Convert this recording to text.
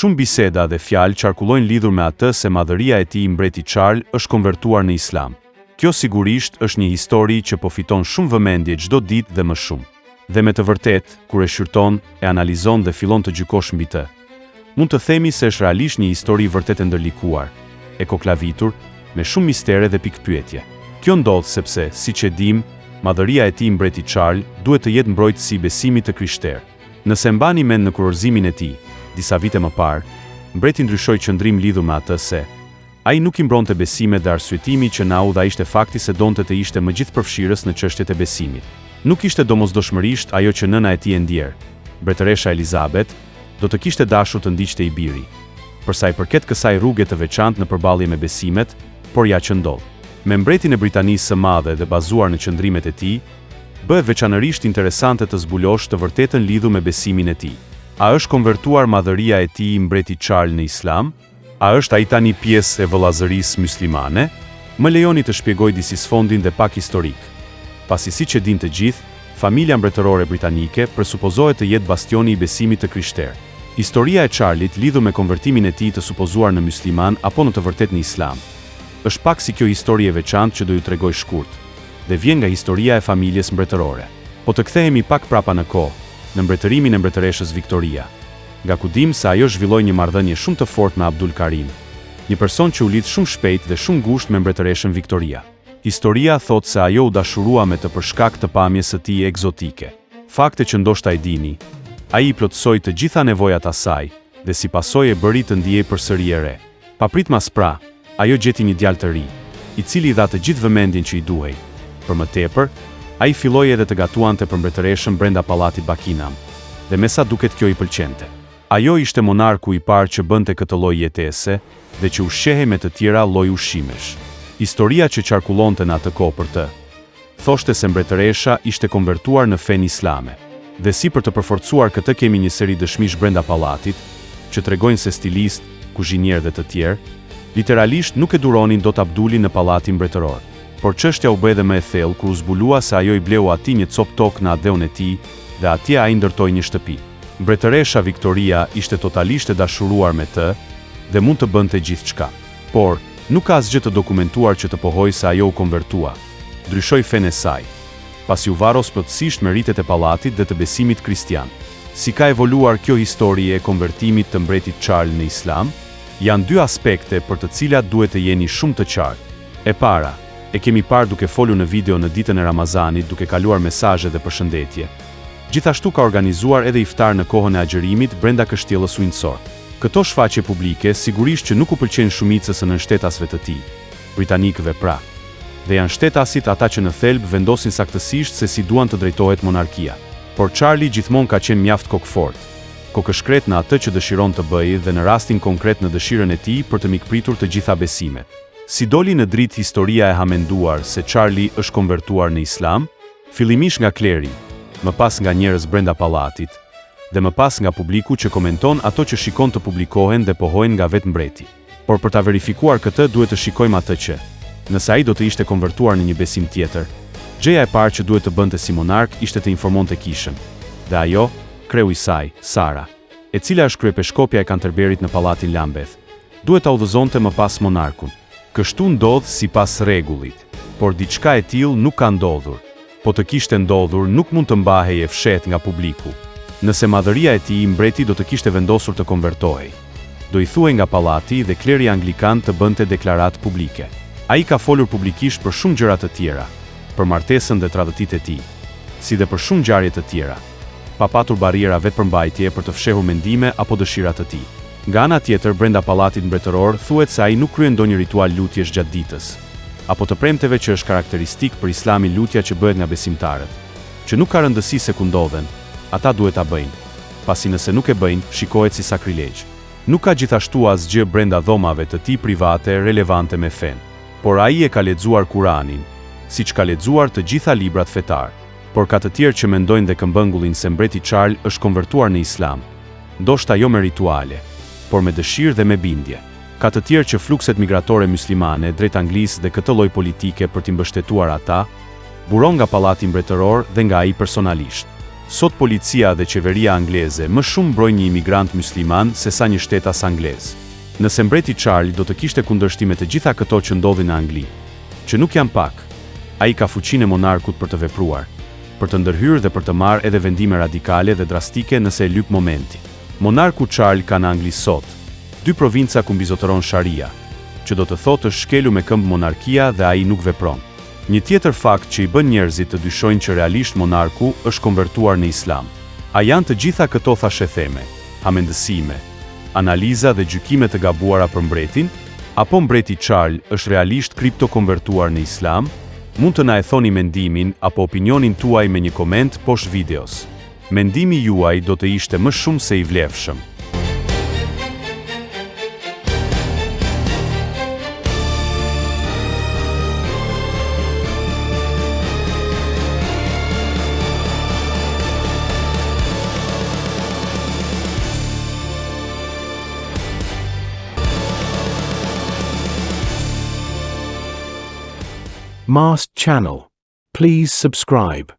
Shumë biseda dhe fjalë qarkullojnë lidhur me atë se madhëria e tij mbreti Charles është konvertuar në Islam. Kjo sigurisht është një histori që po fiton shumë vëmendje çdo ditë dhe më shumë. Dhe me të vërtetë, kur e shqyrton, e analizon dhe fillon të gjykosh mbi të, mund të themi se është realisht një histori vërtet e ndërlikuar, e koklavitur, me shumë mistere dhe pikpyetje. Kjo ndodh sepse, siç e dim, madhëria e tij mbreti Charles duhet të jetë mbrojtësi i besimit të krishterë. Nëse mbani mend në kurorëzimin e tij, disa vite më parë, mbreti ndryshoi qëndrim lidhur me atë se ai nuk i mbronte besimet dhe arsyetimi që na u dha ishte fakti se donte të ishte më gjithëpërfshirës në çështjet e besimit. Nuk ishte domosdoshmërisht ajo që nëna e tij e ndjer, mbretëresha Elizabeth, do të kishte dashur të ndiqte i biri. Për sa i përket kësaj rruge të veçantë në përballje me besimet, por ja që ndodh. Me mbretin e Britanisë së Madhe dhe bazuar në qëndrimet e tij, bëhet veçanërisht interesante të zbulosh të vërtetën lidhur me besimin e tij. A është konvertuar madhëria e tij mbreti Charles në Islam? A është ai tani pjesë e vëllazërisë muslimane? Më lejoni të shpjegoj disi sfondin dhe pak historik. Pasi siç e din të gjithë, familja mbretërore britanike presupozohet të jetë bastioni i besimit të krishterë. Historia e Charlit lidhur me konvertimin e tij të supozuar në musliman apo në të vërtetë në Islam, është pak si kjo histori e veçantë që do ju tregoj shkurt, dhe vjen nga historia e familjes mbretërore. Po të kthehemi pak prapa në kohë, në mbretërimin e mbretëreshës Victoria, nga ku dim se ajo zhvilloi një marrëdhënie shumë të fortë me Abdul Karim, një person që u lidh shumë shpejt dhe shumë ngushtë me mbretëreshën Victoria. Historia thot se ajo u dashurua me të për shkak të pamjes së tij egzotike. Fakte që ndoshta e dini, ai i plotësoi të gjitha nevojat asaj dhe si pasojë e bëri të ndihej përsëri e re. Papritmas pra, ajo gjeti një djalë të ri, i cili i dha të gjithë vëmendjen që i duhej. Për më tepër, ai filloi edhe të gatuante për mbretëreshën brenda pallatit Buckingham, dhe me sa duket kjo i pëlqente. Ajo ishte monarku i parë që bënte këtë lloj jetese dhe që ushqehej me të tjera lloj ushqimesh. Historia që qarkullonte në atë kohë për të, thoshte se mbretëresha ishte konvertuar në fen islame. Dhe si për të përforcuar këtë kemi një seri dëshmish brenda pallatit, që tregojnë se stilist, kuzhinier dhe të tjerë, literalisht nuk e duronin dot Abdulin në pallatin mbretëror. Por çështja u bë edhe më e thellë kur u zbulua se ajo i bleu atij një cop tokë në adeun e tij dhe atje ai ndërtoi një shtëpi. Mbretëresha Victoria ishte totalisht e dashuruar me të dhe mund të bënte gjithçka. Por nuk ka asgjë të dokumentuar që të pohojë se ajo u konvertua, ndryshoi fenë e saj, pasi u varros plotësisht meritet e pallatit dhe të besimit kristian. Si ka evoluar kjo histori e konvertimit të mbretit Charles në Islam? Janë dy aspekte për të cilat duhet të jeni shumë të qartë. E para, e kemi parë duke folur në video në ditën e Ramazanit duke kaluar mesazhe dhe përshëndetje. Gjithashtu ka organizuar edhe iftar në kohën e agjërimit brenda kështjellës Windsor. Këto shfaqje publike sigurisht që nuk u pëlqejnë shumicës së nënshtetasve të tij, britanikëve pra, dhe janë shtetasit ata që në thelb vendosin saktësisht se si duan të drejtohet monarkia. Por Charlie gjithmonë ka qenë mjaft kokfort, kokëshkret në atë që dëshiron të bëjë dhe në rastin konkret në dëshirën e tij për të mikpritur të gjitha besimet. Si doli në dritë historia e hamenduar se Charlie është konvertuar në Islam, fillimisht nga kleri, më pas nga njerëz brenda pallatit, dhe më pas nga publiku që komenton ato që shikon të publikohen dhe pohojnë nga vetë mbreti. Por për ta verifikuar këtë duhet të shikojmë atë që, nëse ai do të ishte konvertuar në një besim tjetër, gjëja e parë që duhet të bënte si monark ishte të informonte kishën. Dhe ajo, kreu i saj, Sara, e cila është kryepeshkopja e Canterburyt në pallatin Lambeth, duhet ta udhëzonte më pas monarkun. Kështu ndodh sipas rregullit, por diçka e tillë nuk ka ndodhur. Po të kishte ndodhur nuk mund të mbahej e fshet nga publiku. Nëse madhëria e tij mbreti do të kishte vendosur të konvertohej, do i thuhej nga pallati dhe kleri anglikan të bënte deklaratë publike. Ai ka folur publikisht për shumë gjëra të tjera, për martesën dhe tradhtitë e tij, si dhe për shumë ngjarje të tjera, pa patur barriera vetëpërmbajtje për të fshehur mendime apo dëshira të tij. Nga ana tjetër, brenda pallatit mbretëror thuhet se ai nuk kryen ndonjë ritual lutjesh gjatë ditës, apo të premteve që është karakteristik për Islamin lutja që bëhet nga besimtarët, që nuk ka rëndësi se ku ndodhen, ata duhet ta bëjnë, pasi nëse nuk e bëjnë, shikohet si sakrilegj. Nuk ka gjithashtu asgjë brenda dhomave të tij private relevante me fen, por ai e ka lexuar Kuranin, siç ka lexuar të gjitha librat fetar. Por ka të tjerë që mendojnë dhe këmbëngullin se mbreti Charles është konvertuar në Islam, ndoshta jo me rituale, por me dëshirë dhe me bindje. Ka të tjerë që flukset migratore muslimane drejt Anglisë dhe këtë lloj politike për t'i mbështetuar ata, buron nga pallati mbretëror dhe nga ai personalisht. Sot policia dhe qeveria angleze më shumë mbrojnë një imigrant musliman se sa një shtetas anglez. Nëse mbreti Charles do të kishte kundërshtime të gjitha këto që ndodhin në Angli, që nuk janë pak, ai ka fuqinë e monarkut për të vepruar, për të ndërhyrë dhe për të marrë edhe vendime radikale dhe drastike nëse e lyp momenti. Monarku Charles ka në Angli sot 2 provinca ku mbizotëron sharia, që do të thotë është shkelu me këmbë monarkia dhe ai nuk vepron. Një tjetër fakt që i bën njerëzit të dyshojnë që realisht monarku është konvertuar në islam. A janë të gjitha këto thashetheme, hamendësime, analiza dhe gjykime të gabuara për mbretin, apo mbreti Charles është realisht kripto-konvertuar në islam? Mund të na e thoni mendimin apo opinionin tuaj me një koment poshtë videos. Mendimi juaj do të ishte më shumë se i vlefshëm. Mast Channel. Please subscribe.